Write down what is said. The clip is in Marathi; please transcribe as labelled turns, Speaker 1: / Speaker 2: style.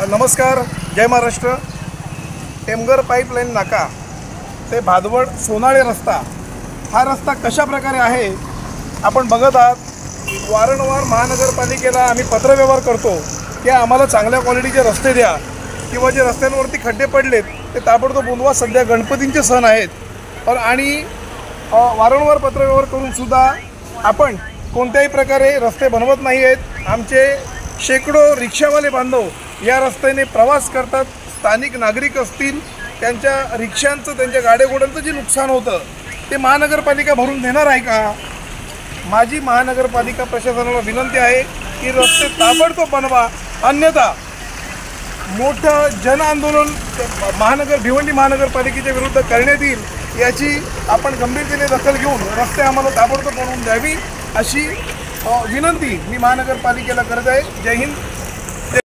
Speaker 1: नमस्कार, जय महाराष्ट्र. टेमघर पाईपलाईन नाका ते भादवड सोनाळे रस्ता, हा रस्ता कशा प्रकारे आहे आपण बघत आहात. वारंवार महानगरपालिकेला आम्ही पत्रव्यवहार करतो की आम्हाला चांगल्या क्वालिटीचे रस्ते द्या, किंवा जे रस्त्यांवरती खड्डे पडलेत ते ताबडतोब बनवा. सध्या गणपतींचे सण आहेत आणि वारंवार पत्रव्यवहार करूनसुद्धा आपण कोणत्याही प्रकारे रस्ते बनवत नाही आहेत. आमचे शेकडो रिक्षावाले बांधव या रस्त्याने प्रवास करतात. स्थानिक नागरिक असतील, त्यांच्या रिक्षांचं, त्यांच्या गाड्याघोड्यांचं जे नुकसान होतं ते महानगरपालिका भरून देणार आहे का? माझी महानगरपालिका प्रशासनाला विनंती आहे की रस्ते ताबडतोब बनवा, अन्यथा मोठं जनआंदोलन भिवंडी महानगरपालिकेच्या विरुद्ध करण्यात येईल. याची आपण गंभीरतेने दखल घेऊन रस्ते आम्हाला ताबडतोब बनवून द्यावी अशी विनंती मी महानगरपालिकेला करत आहे. जय हिंद.